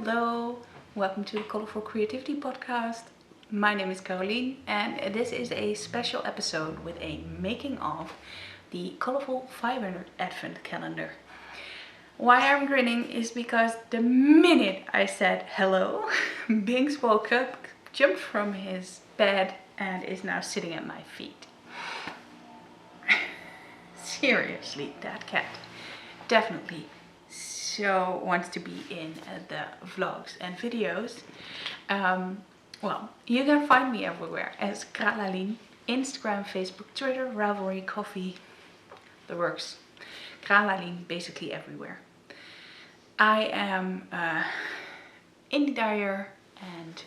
Hello, welcome to the Colourful Creativity Podcast. My name is Carolien and this is a special episode with a making of the Colourful Fiber Advent calendar. Why I'm grinning is because the minute I said hello, Binks woke up, jumped from his bed and is now sitting at my feet. Seriously, that cat definitely so wants to be in the vlogs and videos. Well, you can find me everywhere as Carolien, Instagram, Facebook, Twitter, Ravelry, Coffee, the works. Carolien basically everywhere. I am indie dyer and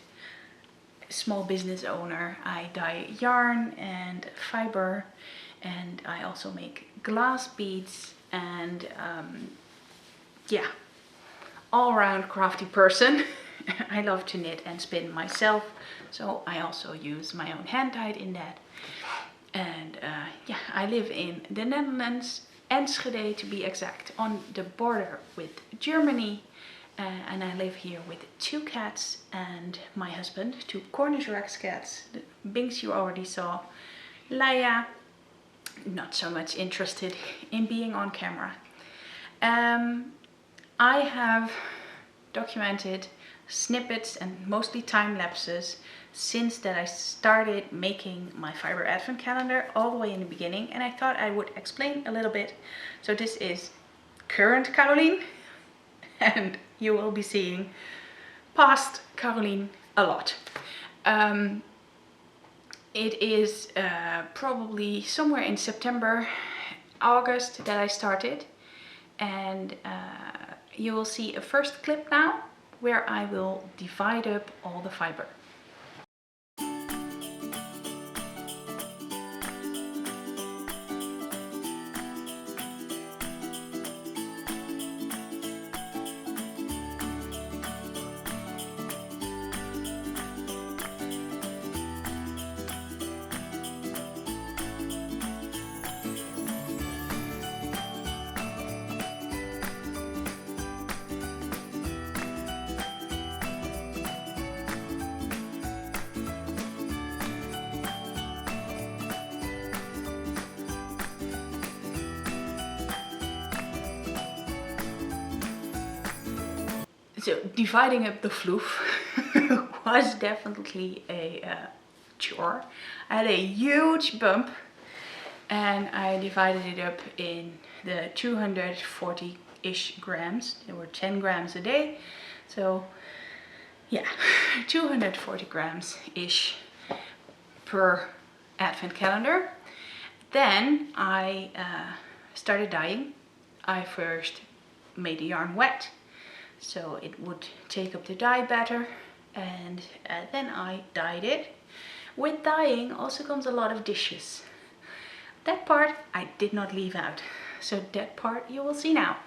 small business owner. I dye yarn and fiber, and I also make glass beads and yeah, all around crafty person. I love to knit and spin myself, so I also use my own hand dyed in that. And yeah, I live in the Netherlands, Enschede to be exact, on the border with Germany. And I live here with 2 cats and my husband, 2 Cornish Rex cats. The Binks you already saw. Laia, not so much interested in being on camera. I have documented snippets and mostly time lapses since that I started making my Fiber Advent calendar all the way in the beginning, and I thought I would explain a little bit. So this is current Carolien, and you will be seeing past Carolien a lot. It is probably somewhere in September, August that I started, and you will see a first clip now where I will divide up all the fiber. So dividing up the fluff was definitely a chore. I had a huge bump and I divided it up in the 240-ish grams. There were 10 grams a day. So yeah, 240 grams-ish per advent calendar. Then I started dyeing. I first made the yarn wet, so it would take up the dye better, and then I dyed it. With dyeing also comes a lot of dishes. That part I did not leave out, so that part you will see now.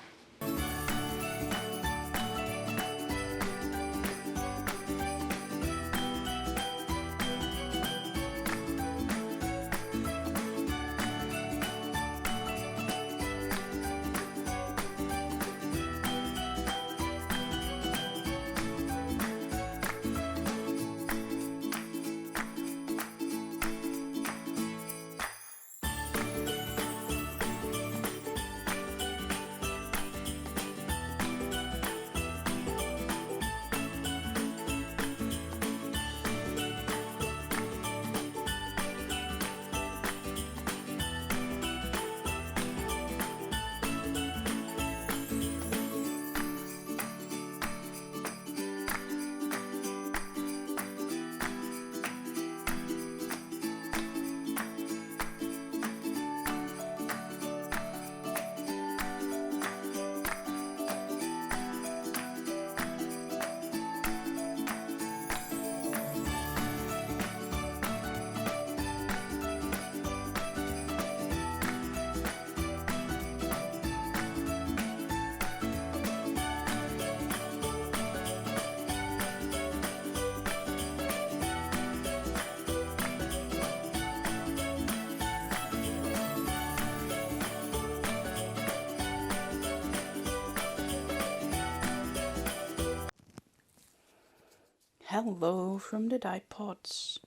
Hello from the dye pots.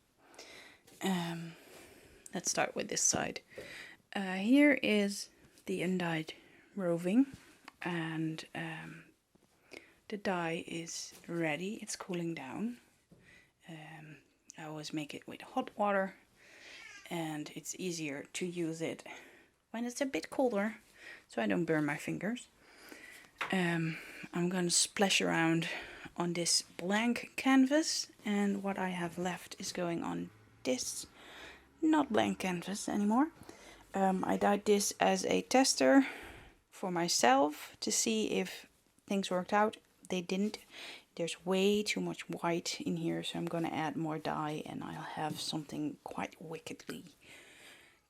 Let's start with this side. Here is the undyed roving, and the dye is ready. It's cooling down. I always make it with hot water, and it's easier to use it when it's a bit colder, so I don't burn my fingers. I'm going to splash around on this blank canvas, and what I have left is going on this not blank canvas anymore. I dyed this as a tester for myself to see if things worked out. They didn't. There's way too much white in here, so I'm going to add more dye and I'll have something quite wickedly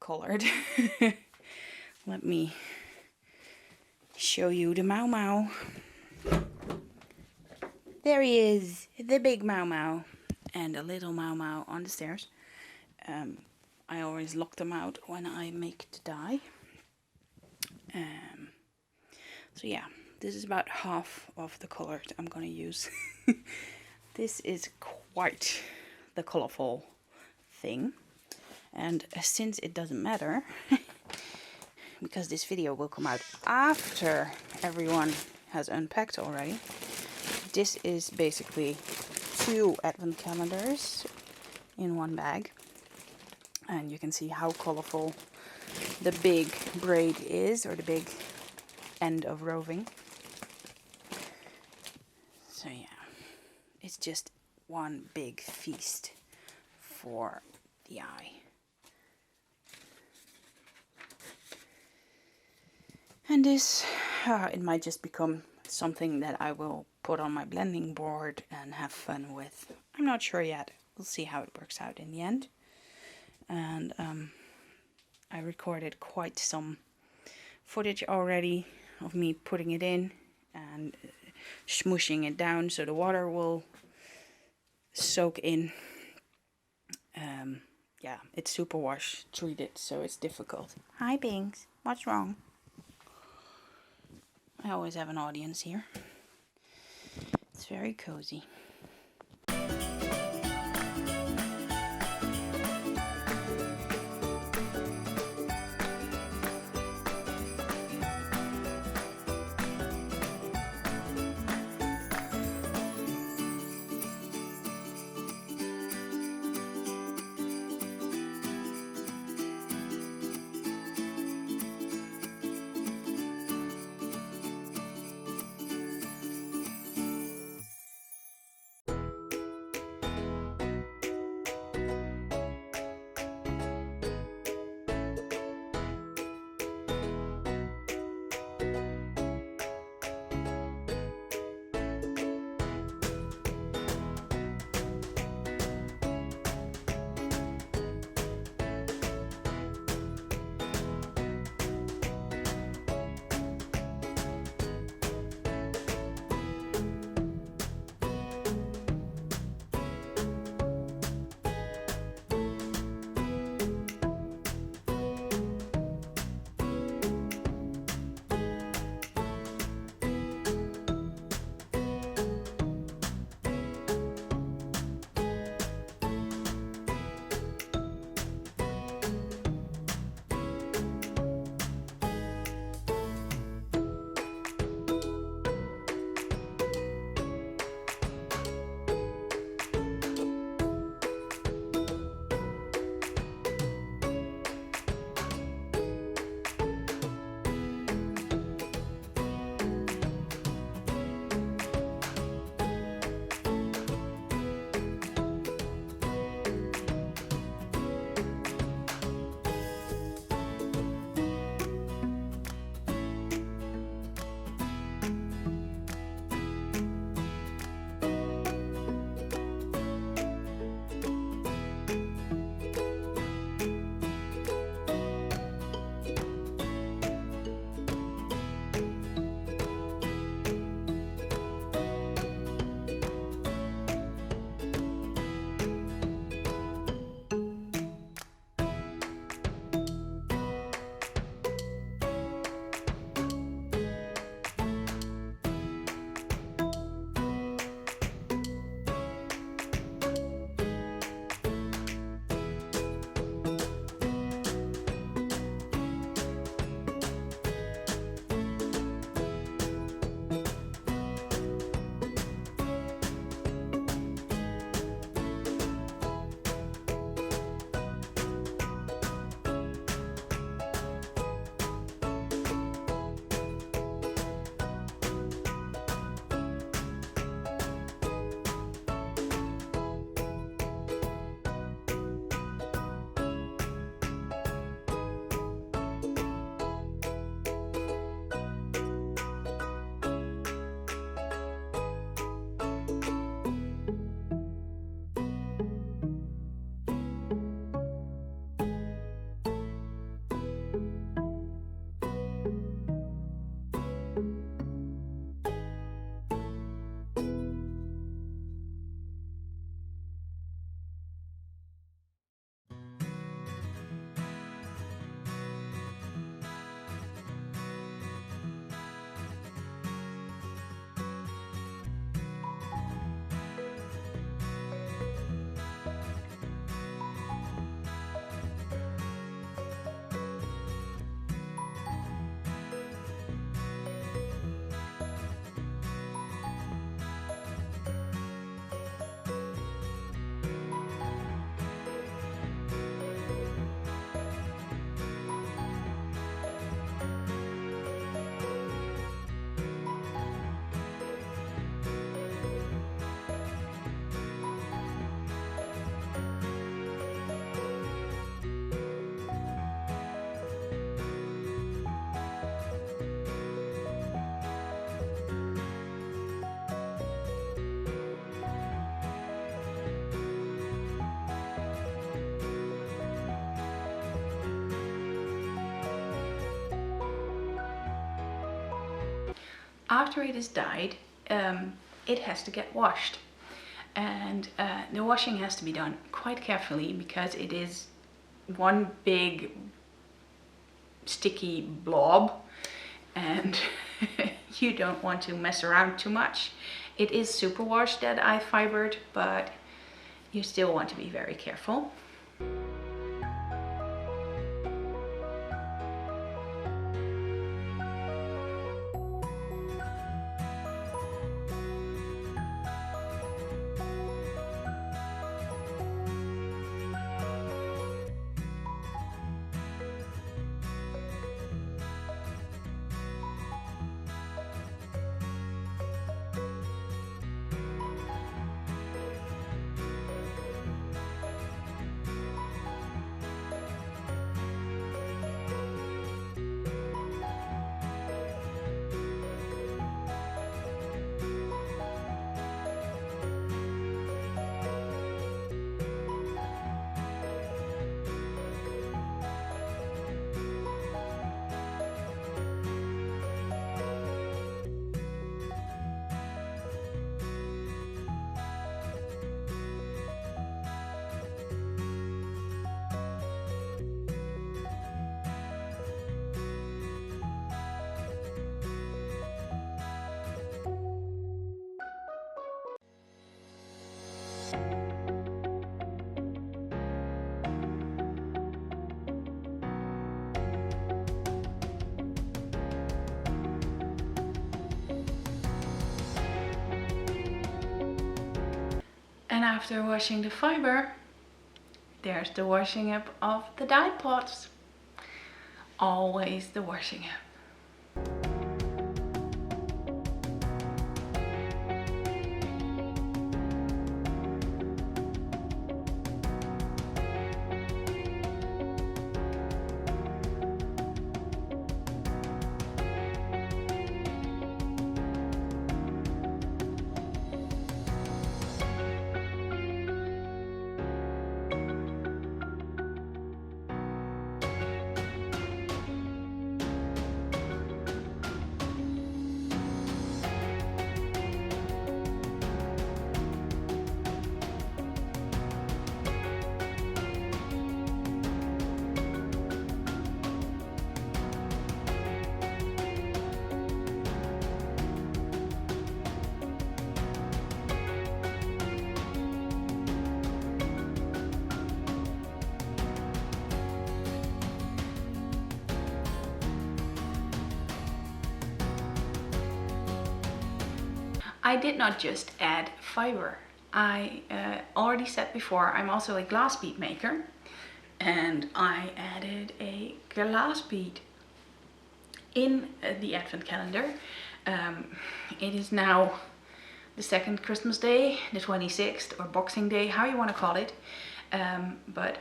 colored. Let me show you the Mau Mau. There he is, the big Mau Mau and a little Mau Mau on the stairs. I always lock them out when I make the dye. So yeah, this is about half of the color that I'm going to use. This is quite the colorful thing. And since it doesn't matter, because this video will come out after everyone has unpacked already, this is basically 2 advent calendars in one bag. And you can see how colorful the big braid is, or the big end of roving. So yeah, it's just one big feast for the eye. And this, it might just become something that I will put on my blending board and have fun with. I'm not sure yet. We'll see how it works out in the end. And I recorded quite some footage already of me putting it in and smooshing it down so the water will soak in. Yeah, it's superwash treated, so it's difficult. Hi Binks, what's wrong? I always have an audience here. It's very cozy. after it is dyed, it has to get washed. And the washing has to be done quite carefully because it is one big sticky blob, and you don't want to mess around too much. It is superwash that I fibered, but you still want to be very careful. And after washing the fiber, there's the washing up of the dye pots. Always the washing up. I did not just add fiber. I already said before, I'm also a glass bead maker, and I added a glass bead in the advent calendar. It is now the second Christmas day, the 26th, or Boxing Day, how you want to call it. But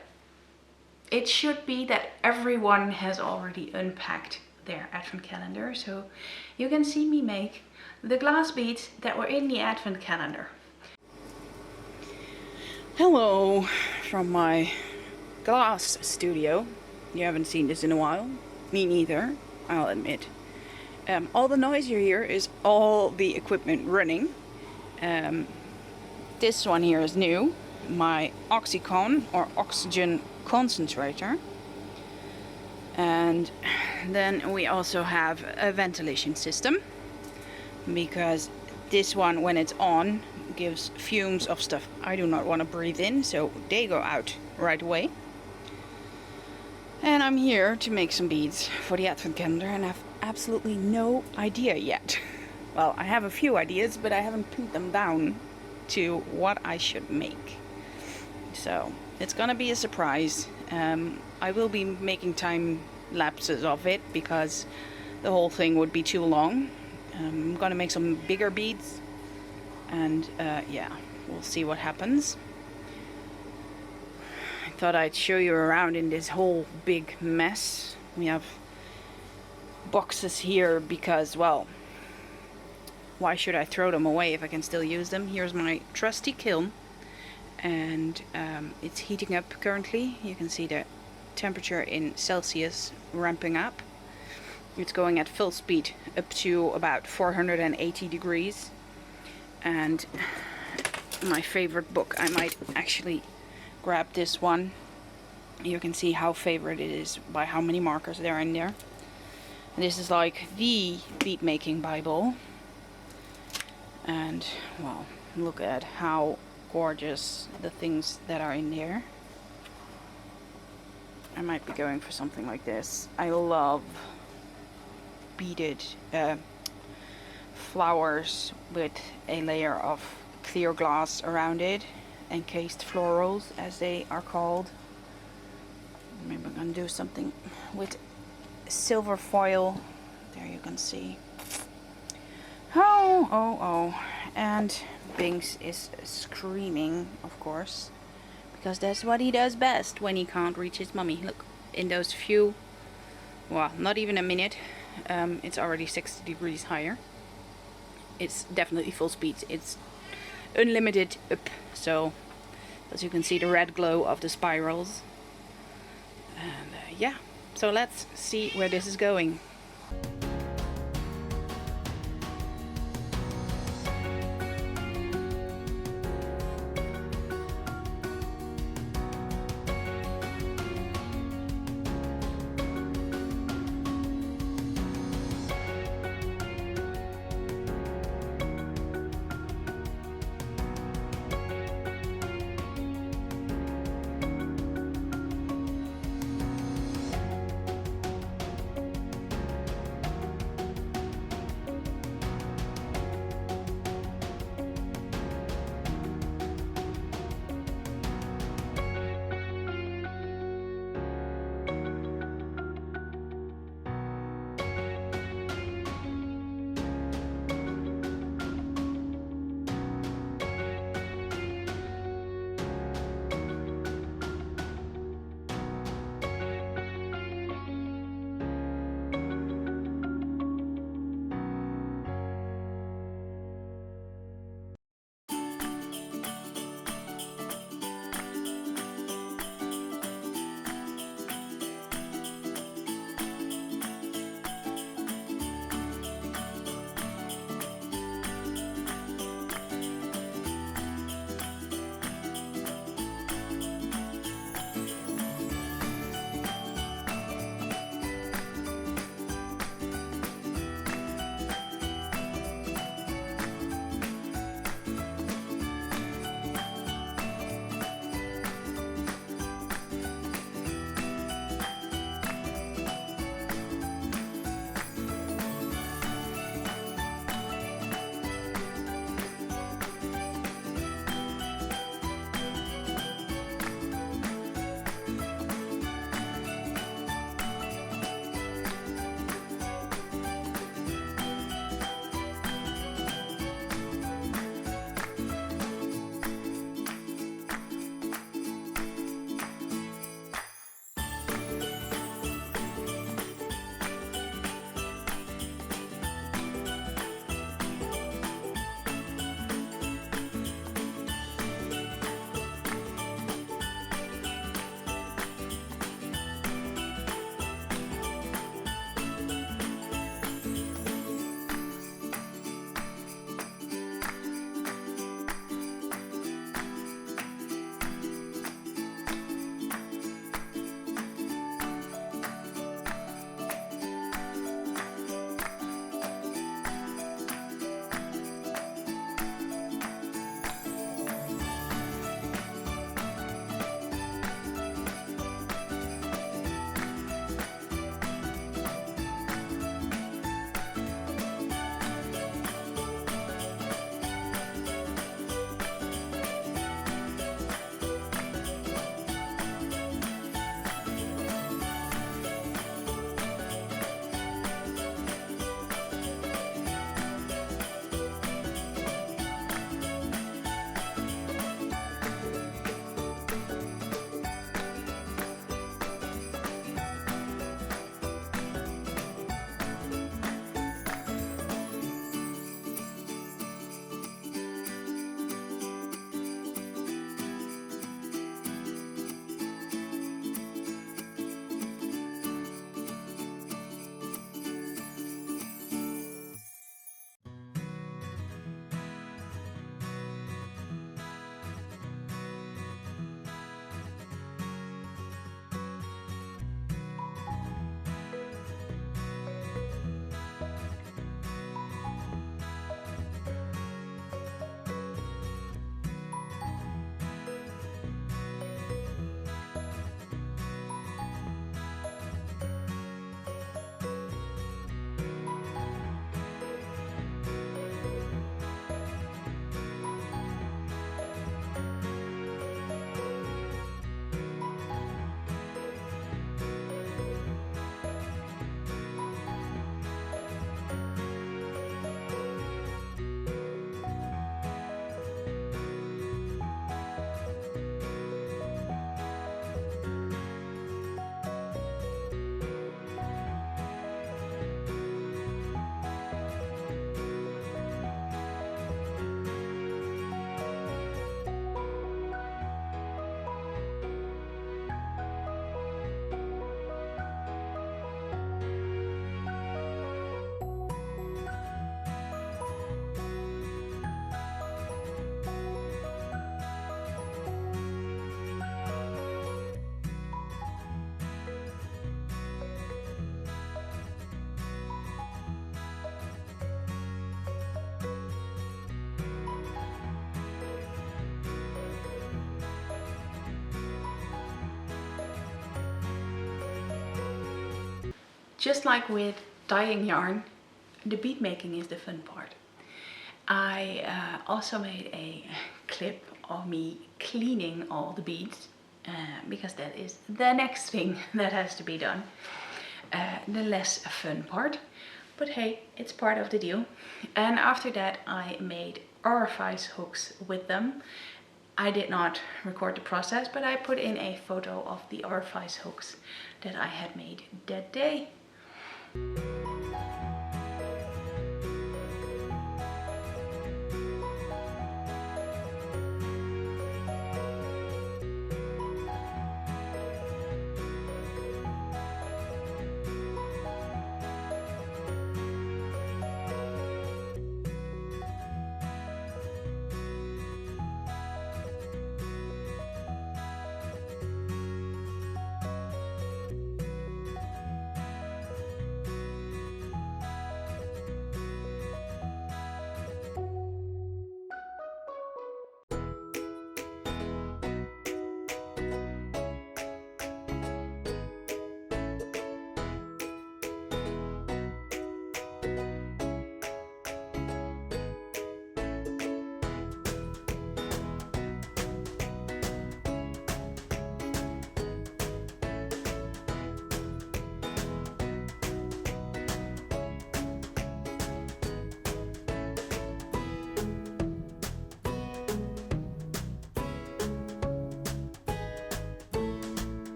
it should be that everyone has already unpacked their advent calendar, so you can see me make the glass beads that were in the advent calendar. Hello from my glass studio. You haven't seen this in a while. Me neither, I'll admit. All the noise you hear is all the equipment running. This one here is new, my oxycon or oxygen concentrator. And then we also have a ventilation system, because this one, when it's on, gives fumes of stuff I do not want to breathe in, so they go out right away. And I'm here to make some beads for the advent calendar, and I have absolutely no idea yet. Well, I have a few ideas, but I haven't pinned them down to what I should make. So it's gonna be a surprise. I will be making time lapses of it because the whole thing would be too long. I'm gonna make some bigger beads, and yeah, we'll see what happens. I thought I'd show you around in this whole big mess. We have boxes here because, well, why should I throw them away if I can still use them? Here's my trusty kiln, and it's heating up currently. You can see the temperature in Celsius ramping up. It's going at full speed up to about 480 degrees. And my favorite book, I might actually grab this one. You can see how favorite it is by how many markers there are in there. And this is like the bead making Bible. And well, look at how gorgeous the things that are in there. I might be going for something like this. I love beaded flowers with a layer of clear glass around it, encased florals as they are called. Maybe I'm gonna do something with silver foil. There you can see. Oh, and Binks is screaming, of course, because that's what he does best when he can't reach his mummy. Look, in those few, well, not even a minute, it's already 60 degrees higher. It's definitely full speed. It's unlimited up. So as you can see, the red glow of the spirals. And yeah, so let's see where this is going. just like with dyeing yarn, the bead making is the fun part. I also made a clip of me cleaning all the beads because that is the next thing that has to be done. The less fun part, but hey, it's part of the deal. And after that I made orifice hooks with them. I did not record the process, but I put in a photo of the orifice hooks that I had made that day.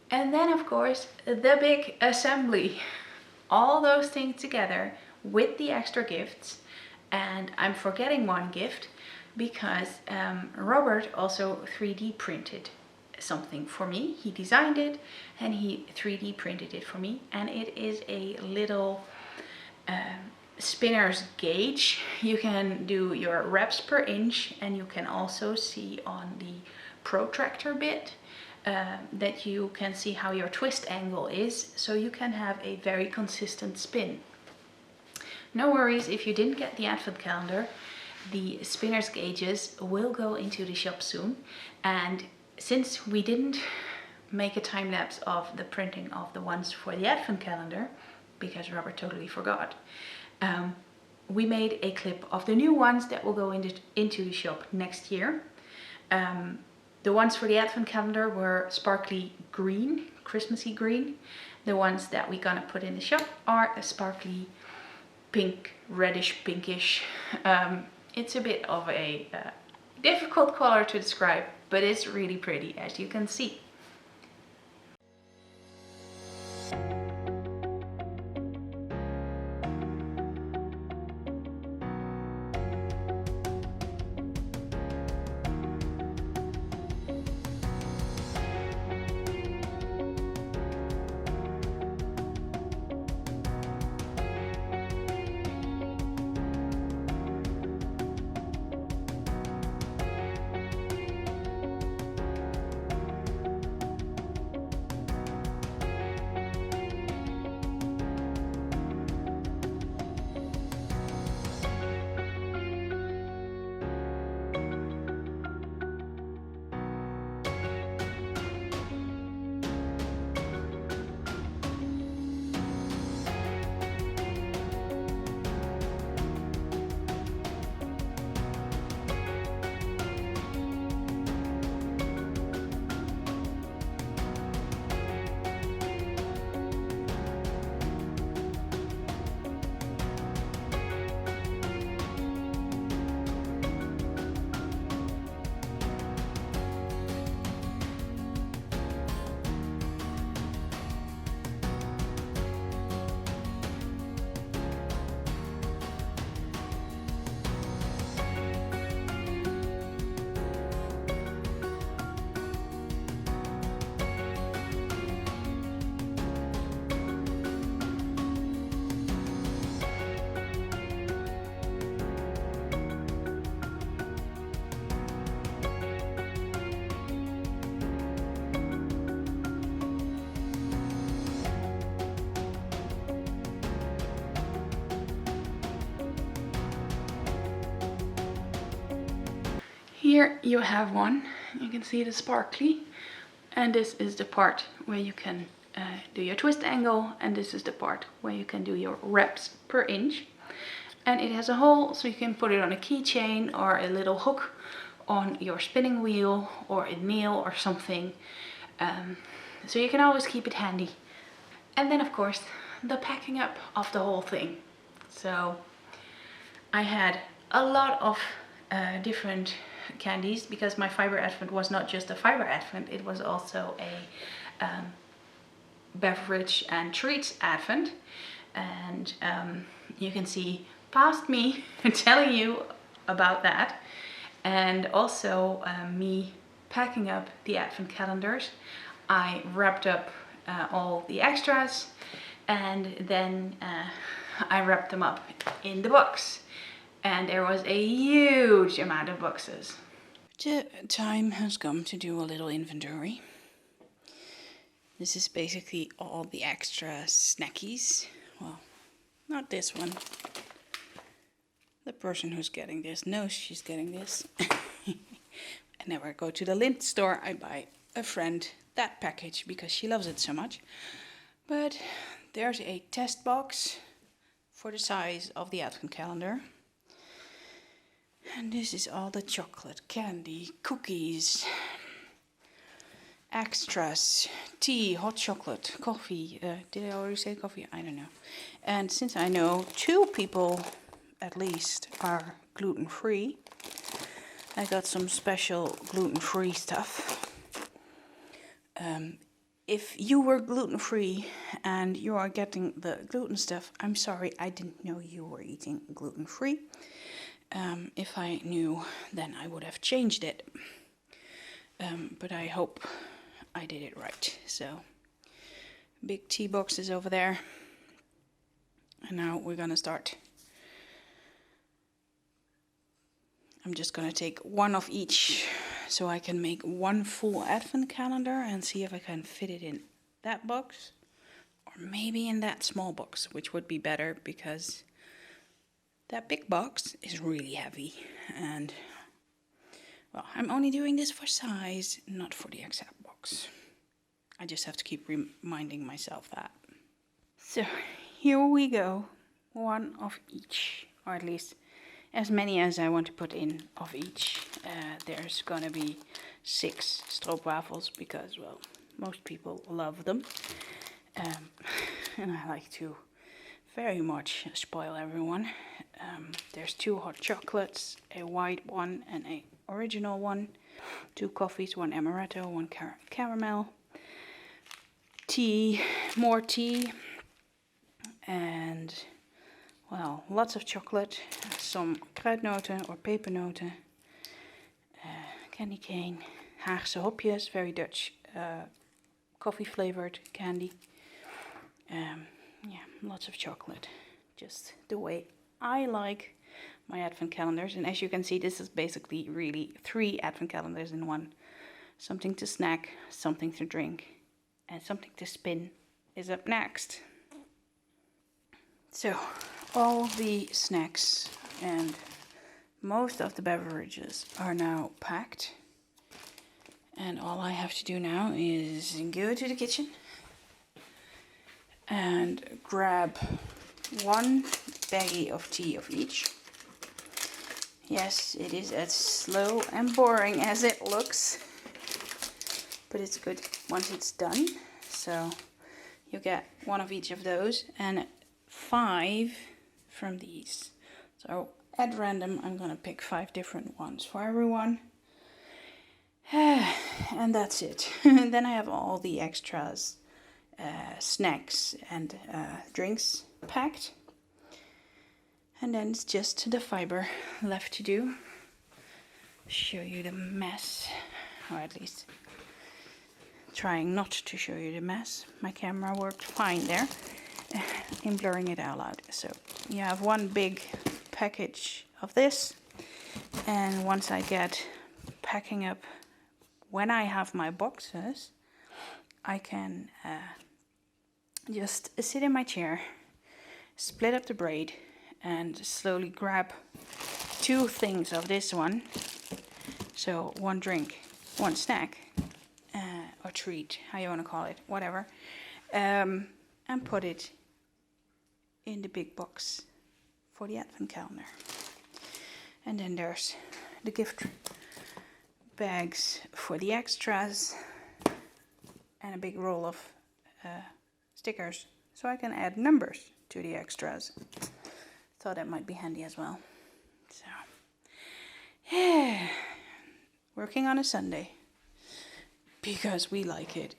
And then of course the big assembly, all those things together with the extra gifts. And I'm forgetting one gift because Robert also 3D printed something for me. He designed it and he 3D printed it for me, and it is a little spinner's gauge. You can do your reps per inch, and you can also see on the protractor bit that you can see how your twist angle is, so you can have a very consistent spin. No worries if you didn't get the advent calendar, the spinner's gauges will go into the shop soon. And since we didn't make a time lapse of the printing of the ones for the advent calendar, because Robert totally forgot, we made a clip of the new ones that will go into the shop next year. The ones for the advent calendar were sparkly green, Christmassy green. The ones that we're gonna put in the shop are a sparkly pink, reddish pinkish. It's a bit of a difficult color to describe, but it's really pretty, as you can see. here you have one. You can see it is sparkly. And this is the part where you can do your twist angle. And this is the part where you can do your reps per inch. And it has a hole so you can put it on a keychain or a little hook on your spinning wheel or a nail or something. So you can always keep it handy. And then of course the packing up of the whole thing. So I had a lot of different candies because my Fiber Advent was not just a Fiber Advent, it was also a beverage and treats Advent. And you can see past me telling you about that, and also me packing up the Advent calendars. I wrapped up all the extras, and then I wrapped them up in the box. And there was a huge amount of boxes. The time has come to do a little inventory. This is basically all the extra snackies. Well, not this one. The person who's getting this knows she's getting this. Whenever I go to the Lindt store, I buy a friend that package because she loves it so much. But there's a test box for the size of the Advent calendar. And this is all the chocolate, candy, cookies, extras, tea, hot chocolate, coffee. Did I already say coffee? I don't know. And since I know 2 people at least are gluten-free, I got some special gluten-free stuff. If you were gluten-free and you are getting the gluten stuff, I'm sorry, I didn't know you were eating gluten-free. If I knew, then I would have changed it. But I hope I did it right. So, big tea boxes over there. And now we're gonna start. I'm just gonna take one of each so I can make one full Advent calendar and see if I can fit it in that box or maybe in that small box, which would be better because that big box is really heavy. And well, I'm only doing this for size, not for the exact box. I just have to keep reminding myself that. So here we go, one of each, or at least as many as I want to put in of each. There's gonna be 6 stroopwafels because, well, most people love them. And I like to very much spoil everyone. There's 2 hot chocolates, a white one and a original one, 2 coffees, 1 amaretto, 1 caramel, tea, more tea, and well, lots of chocolate, some kruidnoten or pepernoten, candy cane, Haagse hopjes, very Dutch, coffee flavored candy. Yeah, lots of chocolate, just the way I like my Advent calendars. And as you can see, this is basically really 3 Advent calendars in one. Something to snack, something to drink, and something to spin is up next. So all the snacks and most of the beverages are now packed, and all I have to do now is go to the kitchen and grab 1 baggie of tea of each. Yes, it is as slow and boring as it looks, but it's good once it's done. So you get 1 of each of those and 5 from these. So at random I'm gonna pick 5 different ones for everyone. And that's it. And then I have all the extras, snacks and drinks packed. And then it's just the fiber left to do. Show you the mess, or at least trying not to show you the mess. My camera worked fine there in blurring it out loud. So you have 1 big package of this, and once I get packing up, when I have my boxes, I can just sit in my chair, split up the braid, and slowly grab 2 things of this one. So one drink, one snack, or treat, how you want to call it, whatever. And put it in the big box for the advent calendar. And then there's the gift bags for the extras and a big roll of stickers so I can add numbers to the extras. Thought that might be handy as well. So yeah, working on a Sunday because we like it.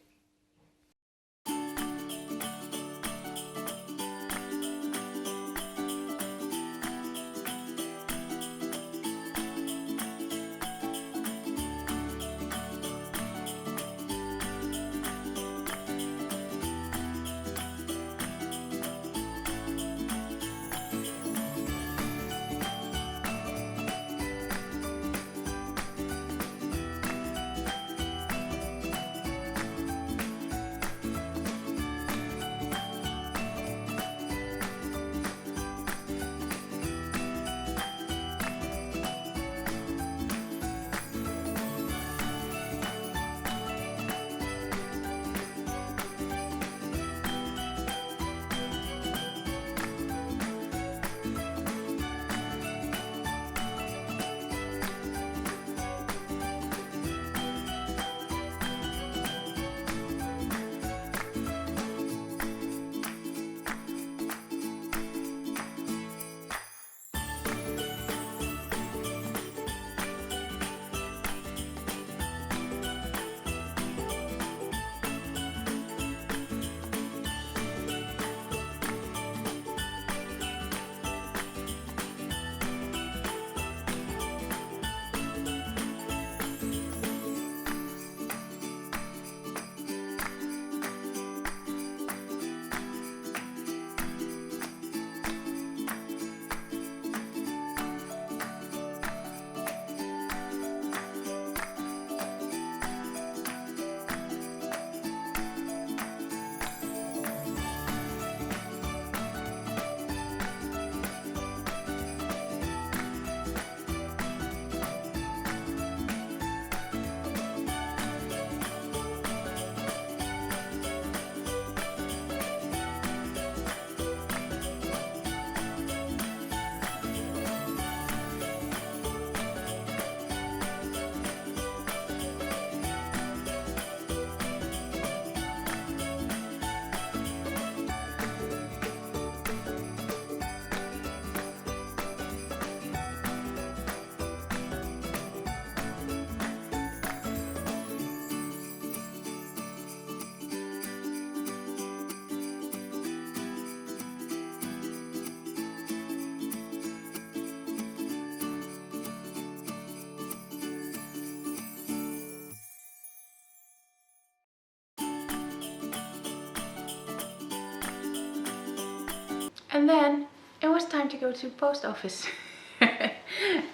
And then it was time to go to the post office.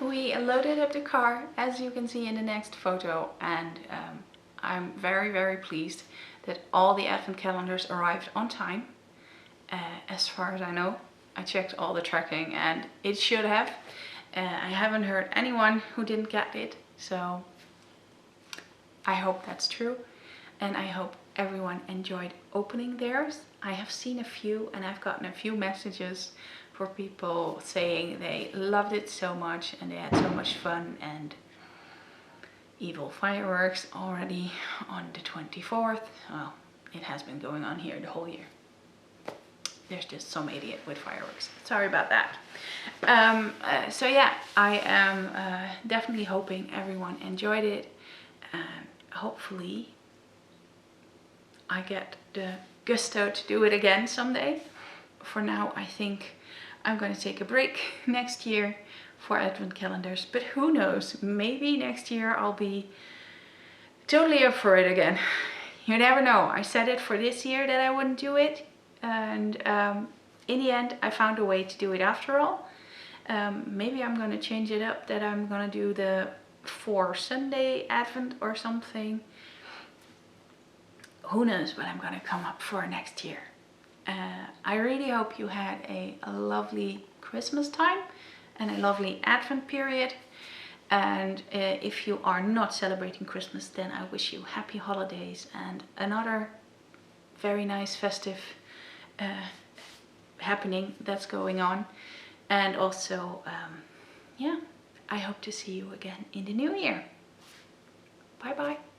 We loaded up the car, as you can see in the next photo, and I'm very, very pleased that all the advent calendars arrived on time. As far as I know, I checked all the tracking and it should have. I haven't heard anyone who didn't get it, so I hope that's true, and I hope everyone enjoyed opening theirs. I have seen a few and I've gotten a few messages for people saying they loved it so much and they had so much fun, and evil fireworks already on the 24th. Well, it has been going on here the whole year. There's just some idiot with fireworks. Sorry about that. So yeah, I am definitely hoping everyone enjoyed it, and hopefully I get the gusto to do it again someday. For now, I think I'm going to take a break next year for advent calendars, but who knows, maybe next year I'll be totally up for it again. You never know. I said it for this year that I wouldn't do it, and in the end I found a way to do it after all. Maybe I'm going to change it up, that I'm going to do the 4 Sunday Advent or something. Who knows what I'm going to come up for next year. I really hope you had a lovely Christmas time and a lovely Advent period. And if you are not celebrating Christmas, then I wish you happy holidays and another very nice festive happening that's going on. And also, yeah, I hope to see you again in the new year. Bye bye.